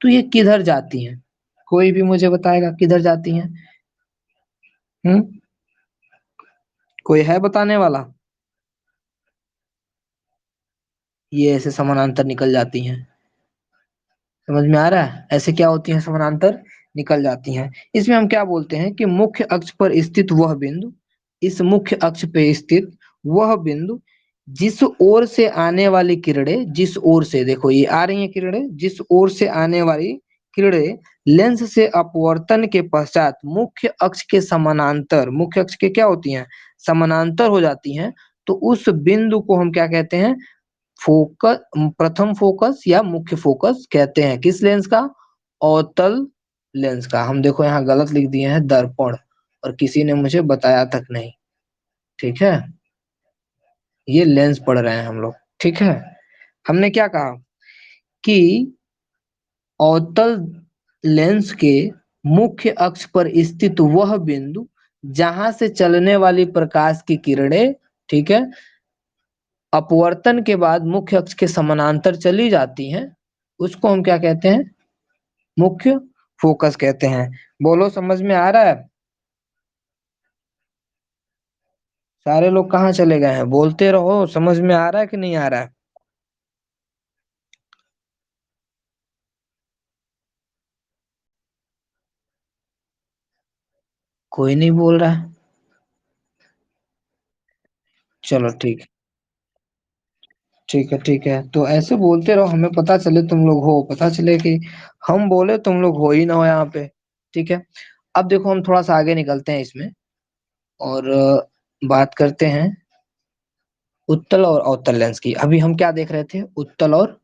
तो ये किधर जाती हैं? कोई भी मुझे बताएगा किधर जाती हैं? हम्म, कोई है बताने वाला? ये ऐसे समानांतर निकल जाती हैं। समझ में आ रहा है? ऐसे क्या होती हैं? समानांतर निकल जाती हैं। इसमें हम क्या बोलते हैं कि मुख्य अक्ष पर स्थित वह बिंदु, इस मुख्य अक्ष पे स्थित वह बिंदु जिस ओर से आने वाली किरणें, जिस ओर से, देखो ये आ रही हैं किरणें, जिस ओर से आने वाली किरणें लेंस से अपवर्तन के पश्चात मुख्य अक्ष के समानांतर, मुख्य अक्ष के क्या होती हैं? समानांतर हो जाती हैं, तो उस बिंदु को हम क्या कहते हैं? फोकस, प्रथम फोकस या मुख्य फोकस कहते हैं। किस लेंस का? अवतल लेंस का। हम देखो यहाँ गलत लिख दिए हैं दर्पण, और किसी ने मुझे बताया तक नहीं। ठीक है, ये लेंस पढ़ रहे हैं हम लोग। ठीक है, हमने क्या कहा कि अवतल लेंस के मुख्य अक्ष पर स्थित वह बिंदु जहां से चलने वाली प्रकाश की किरणें, ठीक है, अपवर्तन के बाद मुख्य अक्ष के समानांतर चली जाती हैं, उसको हम क्या कहते हैं? मुख्य फोकस कहते हैं। बोलो, समझ में आ रहा है? सारे लोग कहाँ चले गए हैं? बोलते रहो, समझ में आ रहा है कि नहीं आ रहा है? कोई नहीं बोल रहा है। चलो ठीक, ठीक है, ठीक है, तो ऐसे बोलते रहो, हमें पता चले तुम लोग हो, पता चले कि हम बोले तुम लोग हो ही ना हो यहाँ पे। ठीक है, अब देखो हम थोड़ा सा आगे निकलते हैं इसमें, और बात करते हैं उत्तल और अवतल लेंस की। अभी हम क्या देख रहे थे? उत्तल और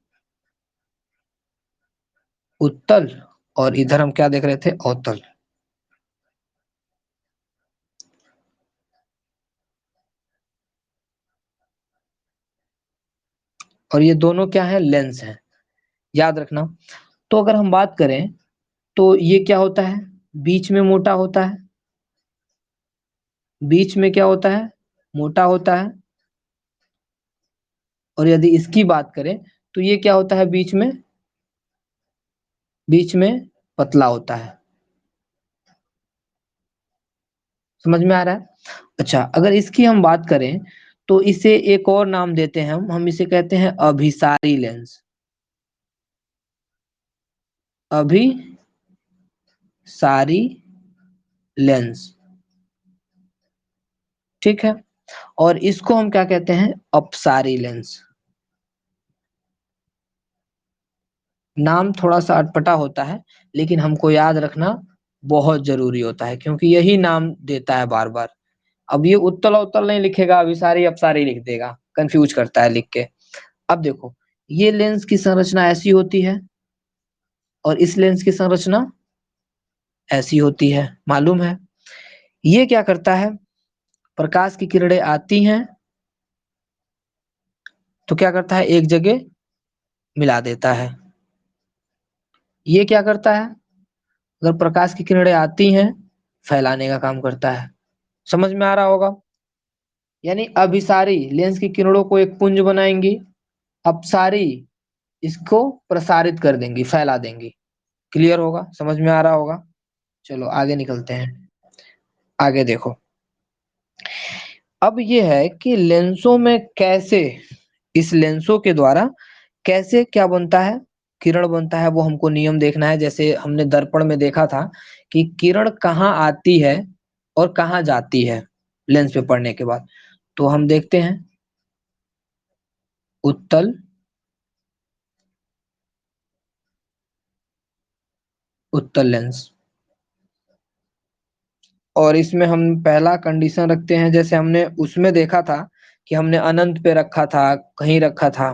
उत्तल, और इधर हम क्या देख रहे थे? अवतल। और ये दोनों क्या है? लेंस है, याद रखना। तो अगर हम बात करें तो ये क्या होता है? बीच में मोटा होता है, बीच में क्या होता है? मोटा होता है। और यदि इसकी बात करें तो ये क्या होता है? बीच में, बीच में पतला होता है। समझ में आ रहा है? अच्छा, अगर इसकी हम बात करें तो इसे एक और नाम देते हैं हम इसे कहते हैं अभिसारी लेंस। अभिसारी लेंस, ठीक है। और इसको हम क्या कहते हैं? अपसारी लेंस। नाम थोड़ा सा अटपटा होता है, लेकिन हमको याद रखना बहुत जरूरी होता है, क्योंकि यही नाम देता है बार बार। अब ये उत्तल अवतल नहीं लिखेगा, अभिसारी अपसारी लिख देगा, कंफ्यूज करता है लिख के। अब देखो, ये लेंस की संरचना ऐसी होती है, और इस लेंस की संरचना ऐसी होती है, मालूम है? ये क्या करता है? प्रकाश की किरणें आती हैं तो क्या करता है? एक जगह मिला देता है। ये क्या करता है? अगर प्रकाश की किरणें आती हैं, फैलाने का काम करता है। समझ में आ रहा होगा? यानी अभिसारी लेंस की किरणों को एक पुंज बनाएंगी, अपसारी इसको प्रसारित कर देंगी, फैला देंगी। क्लियर होगा? समझ में आ रहा होगा? चलो आगे निकलते हैं। आगे देखो, अब ये है कि लेंसों में कैसे, इस लेंसों के द्वारा कैसे क्या बनता है? किरण बनता है, वो हमको नियम देखना है। जैसे हमने दर्पण में देखा था कि किरण कहाँ आती है और कहाँ जाती है लेंस पे पड़ने के बाद। तो हम देखते हैं उत्तल, उत्तल लेंस। और इसमें हम पहला कंडीशन रखते हैं, जैसे हमने उसमें देखा था कि हमने अनंत पे रखा था, कहीं रखा था।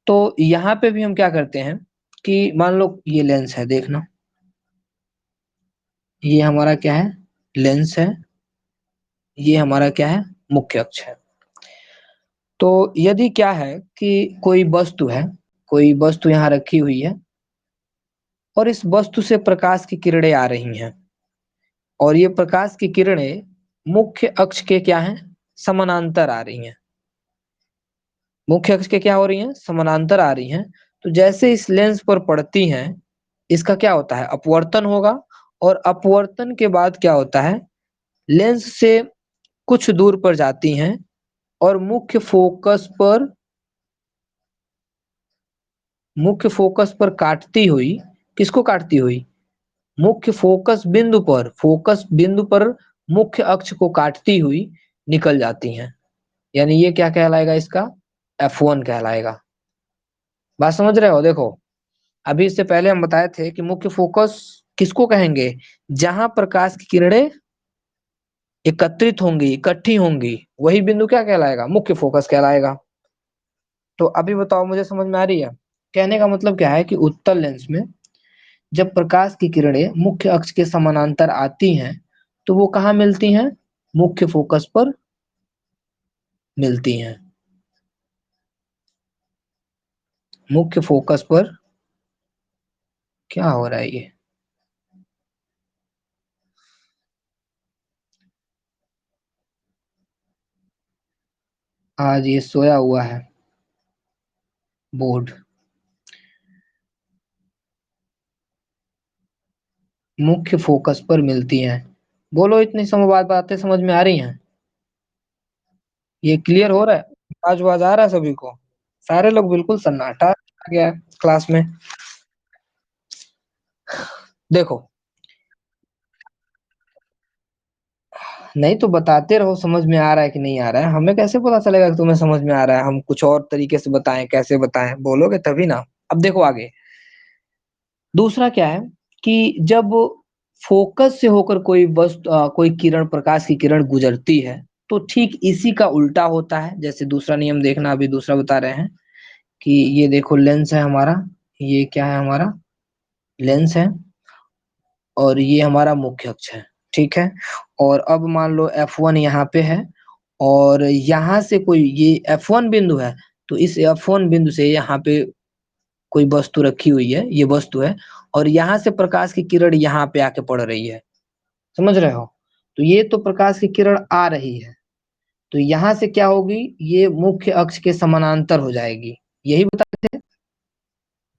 तो यहाँ पे भी हम क्या करते हैं कि मान लो ये लेंस है, देखना, ये हमारा क्या है? लेंस है। ये हमारा क्या है? मुख्य अक्ष है। तो यदि क्या है कि कोई वस्तु है, कोई वस्तु यहाँ रखी हुई है, और इस वस्तु से प्रकाश की किरणें आ रही हैं, और ये प्रकाश की किरणें मुख्य अक्ष के क्या है, समानांतर आ रही हैं। मुख्य अक्ष के क्या हो रही हैं, समानांतर आ रही हैं। तो जैसे इस लेंस पर पड़ती हैं, इसका क्या होता है, अपवर्तन होगा। और अपवर्तन के बाद क्या होता है, लेंस से कुछ दूर पर जाती हैं और मुख्य फोकस पर काटती हुई, किसको काटती हुई, मुख्य फोकस बिंदु पर मुख्य अक्ष को काटती हुई निकल जाती हैं। यानी ये क्या कहलाएगा, इसका F1 कहलाएगा। बात समझ रहे हो? देखो, अभी इससे पहले हम बताए थे कि मुख्य फोकस किसको कहेंगे, जहां प्रकाश की किरणें एकत्रित होंगी, इकट्ठी होंगी, वही बिंदु क्या कहलाएगा, मुख्य फोकस कहलाएगा। तो अभी बताओ, मुझे समझ में आ रही है? कहने का मतलब क्या है कि उत्तल लेंस में जब प्रकाश की किरणें मुख्य अक्ष के समानांतर आती हैं, तो वो कहाँ मिलती हैं, मुख्य फोकस पर मिलती हैं। मुख्य फोकस पर क्या हो रहा है ये, आज ये सोया हुआ है बोर्ड। मुख्य फोकस पर मिलती हैं। बोलो, इतनी समय बाद बातें समझ में आ रही हैं? ये क्लियर हो रहा है? आज आवाज आ रहा है सभी को? सारे लोग बिल्कुल सन्नाटा आ गया है क्लास में। देखो, नहीं तो बताते रहो, समझ में आ रहा है कि नहीं आ रहा है, हमें कैसे पता चलेगा कि तुम्हें समझ में आ रहा है? हम कुछ और तरीके से बताएं, कैसे बताएं, बोलोगे तभी ना। अब देखो आगे, दूसरा क्या है कि जब फोकस से होकर कोई किरण, प्रकाश की किरण गुजरती है, तो ठीक इसी का उल्टा होता है। जैसे दूसरा नियम देखना, अभी दूसरा बता रहे हैं कि ये देखो लेंस है हमारा, ये क्या है हमारा, लेंस है, और ये हमारा मुख्य अक्ष है, ठीक है। और अब मान लो F1 यहाँ पे है, और यहाँ से कोई, ये F1 बिंदु है, तो इस F1 बिंदु से यहाँ पे कोई वस्तु रखी हुई है, ये वस्तु है, और यहाँ से प्रकाश की किरण यहाँ पे आके पड़ रही है, समझ रहे हो? तो ये तो प्रकाश की किरण आ रही है, तो यहाँ से क्या होगी, ये मुख्य अक्ष के समानांतर हो जाएगी। यही बताते थे,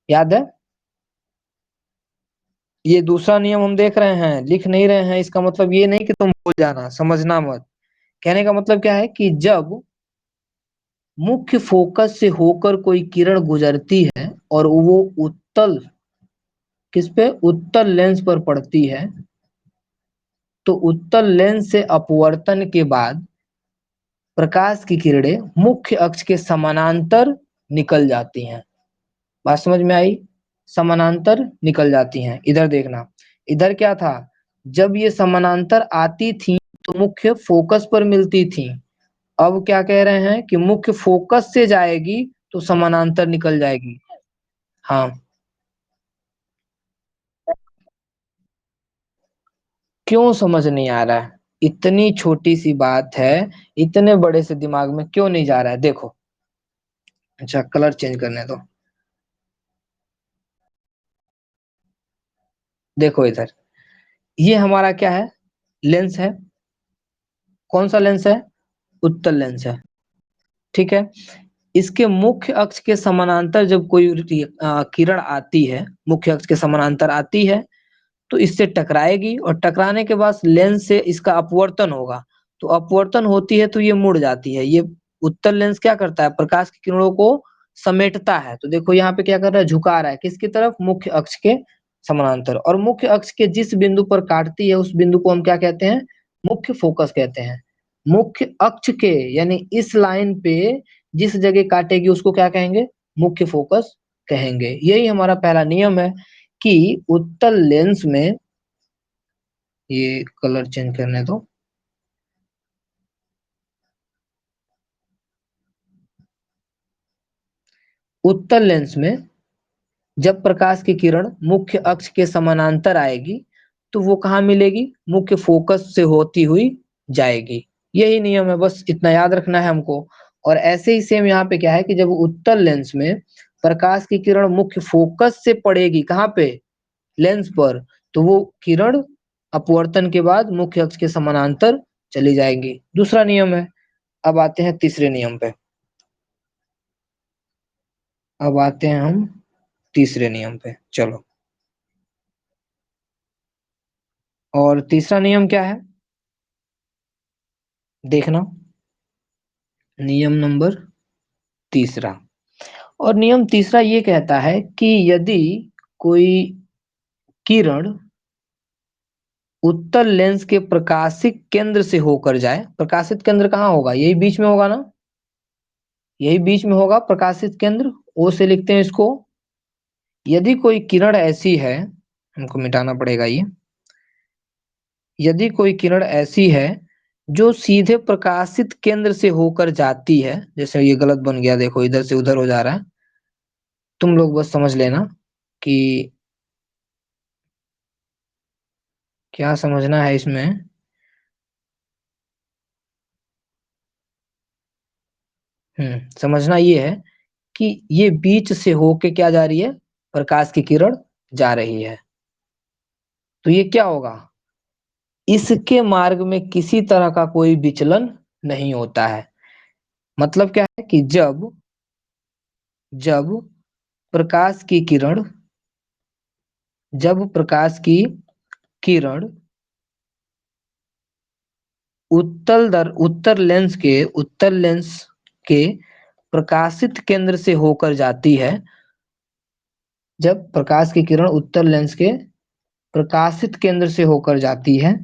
याद है? ये दूसरा नियम हम देख रहे हैं, लिख नहीं रहे हैं, इसका मतलब ये नहीं कि तुम भूल जाना, समझना मत। कहने का मतलब क्या है कि जब मुख्य फोकस से होकर कोई किरण गुजरती है और वो उत्तल, किस पे, उत्तल लेंस पर पड़ती है, तो उत्तल लेंस से अपवर्तन के बाद प्रकाश की किरणें मुख्य अक्ष के समानांतर निकल जाती हैं। बात समझ में आई? समानांतर निकल जाती हैं। इधर देखना, इधर क्या था, जब ये समानांतर आती थी तो मुख्य फोकस पर मिलती थी। अब क्या कह रहे हैं कि मुख्य फोकस से जाएगी तो समानांतर निकल जाएगी। हाँ, क्यों समझ नहीं आ रहा है? इतनी छोटी सी बात है, इतने बड़े से दिमाग में क्यों नहीं जा रहा है? देखो, अच्छा कलर चेंज करने दो। देखो इधर, ये हमारा क्या है, लेंस है। कौन सा लेंस है, उत्तल लेंस है, ठीक है। इसके मुख्य अक्ष के समानांतर जब कोई किरण आती है, मुख्य अक्ष के समानांतर आती है, तो इससे टकराएगी, और टकराने के बाद लेंस से इसका अपवर्तन होगा। तो अपवर्तन होती है तो ये मुड़ जाती है। ये उत्तल लेंस क्या करता है, प्रकाश की किरणों को समेटता है। तो देखो यहाँ पे क्या कर रहा है, झुका रहा है किसकी तरफ, मुख्य अक्ष के समानांतर। और मुख्य अक्ष के जिस बिंदु पर काटती है, उस बिंदु को हम क्या कहते हैं, मुख्य फोकस कहते हैं। मुख्य अक्ष के, यानी इस लाइन पे जिस जगह काटेगी उसको क्या कहेंगे, मुख्य फोकस कहेंगे। यही हमारा पहला नियम है कि उत्तल लेंस में, ये कलर चेंज करने दो। उत्तल लेंस में जब प्रकाश की किरण मुख्य अक्ष के समानांतर आएगी, तो वो कहाँ मिलेगी, मुख्य फोकस से होती हुई जाएगी। यही नियम है, बस इतना याद रखना है हमको। और ऐसे ही सेम यहाँ पे क्या है कि जब उत्तल लेंस में प्रकाश की किरण मुख्य फोकस से पड़ेगी, कहाँ पे, लेंस पर, तो वो किरण अपवर्तन के बाद मुख्य अक्ष के समानांतर चली जाएँगी। दूसरा नियम है। अब आते हैं तीसरे नियम पे। अब आते हैं हम तीसरे नियम पे, चलो। और तीसरा नियम क्या है? देखना, नियम नंबर तीसरा। और नियम तीसरा ये कहता है कि यदि कोई किरण उत्तल लेंस के प्रकाशिक केंद्र से होकर जाए, प्रकाशित केंद्र कहाँ होगा? यही बीच में होगा ना? यही बीच में होगा प्रकाशित केंद्र, ओ से लिखते हैं इसको। यदि कोई किरण ऐसी है, हमको मिटाना पड़ेगा ये। यदि कोई किरण ऐसी है जो सीधे प्रकाशित केंद्र से होकर जाती है, जैसे ये गलत बन गया, देखो इधर से उधर हो जा रहा है, तुम लोग बस समझ लेना कि क्या समझना है इसमें। समझना ये है कि ये बीच से होके क्या जा रही है? प्रकाश की किरण जा रही है। तो ये क्या होगा? इसके मार्ग में किसी तरह का कोई विचलन नहीं होता है। मतलब क्या है कि जब जब प्रकाश की किरण जब प्रकाश की किरण उत्तल लेंस के प्रकाशित केंद्र से होकर जाती है, जब प्रकाश की किरण उत्तल लेंस के प्रकाशित केंद्र से होकर जाती है,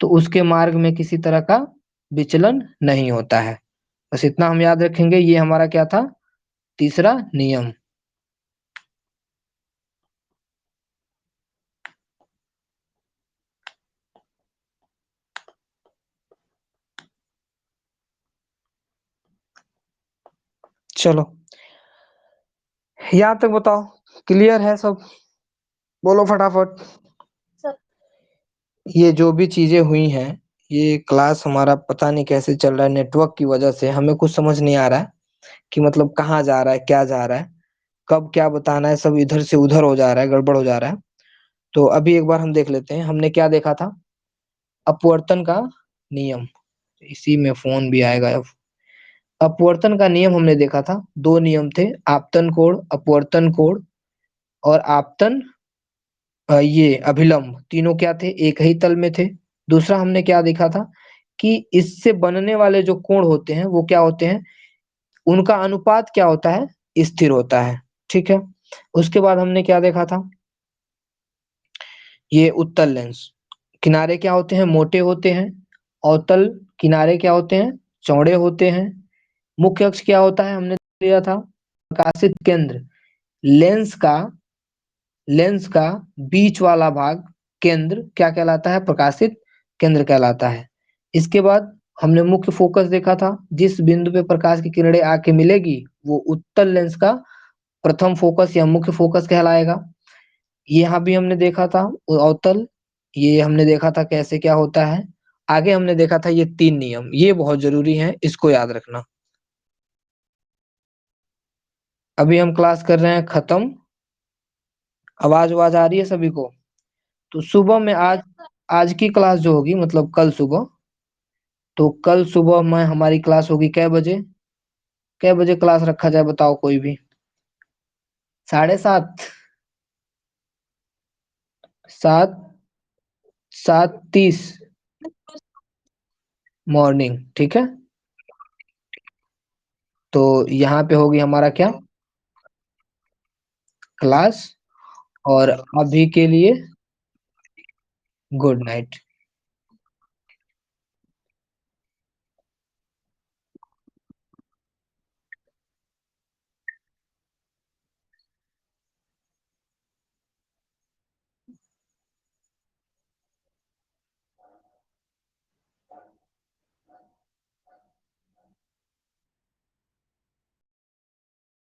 तो उसके मार्ग में किसी तरह का विचलन नहीं होता है। बस इतना हम याद रखेंगे। ये हमारा क्या था? तीसरा नियम। चलो, यहाँ तक बताओ, क्लियर है सब? बोलो फटाफट। ये जो भी चीजें हुई हैं, ये क्लास हमारा पता नहीं कैसे चल रहा है, नेटवर्क की वजह से हमें कुछ समझ नहीं आ रहा है कि मतलब कहाँ जा रहा है, क्या जा रहा है, कब क्या बताना है, सब इधर से उधर हो जा रहा है, गड़बड़ हो जा रहा है। तो अभी एक बार हम देख लेते हैं, हमने क्या देखा था? अपवर्तन का नियम। इसी में फोन भी आएगा अब। अपवर्तन का नियम हमने देखा था। दो नियम थे, आपतन कोण, अपवर्तन कोण, और आपतन ये अभिलंब, तीनों क्या थे? एक ही तल में थे। दूसरा हमने क्या देखा था कि इससे बनने वाले जो कोण होते हैं वो क्या होते हैं? उनका अनुपात क्या होता है? स्थिर होता है। ठीक है। उसके बाद हमने क्या देखा था? ये उत्तल लेंस, किनारे क्या होते हैं? मोटे होते हैं। अवतल किनारे क्या होते हैं? चौड़े होते हैं। मुख्य अक्ष क्या होता है? हमने दिया था प्रकाशित केंद्र। लेंस का लेंस का बीच वाला भाग केंद्र क्या कहलाता है? प्रकाशित केंद्र कहलाता है। इसके बाद हमने मुख्य फोकस देखा था। जिस बिंदु पे प्रकाश की किरणें आके मिलेगी वो उत्तल लेंस का प्रथम फोकस या मुख्य फोकस कहलाएगा। यहाँ भी हमने देखा था अवतल, ये हमने देखा था कैसे क्या होता है। आगे हमने देखा था ये तीन नियम, ये बहुत जरूरी है, इसको याद रखना। अभी हम क्लास कर रहे हैं खत्म। आवाज आवाज आ रही है सभी को? तो सुबह में आज आज की क्लास जो होगी, मतलब कल सुबह, तो कल सुबह में हमारी क्लास होगी कै बजे? कै बजे क्लास रखा जाए बताओ कोई भी? 7:30? 7, 7:30 मॉर्निंग, ठीक है। तो यहाँ पे होगी हमारा क्या? क्लास। और अभी के लिए गुड नाइट।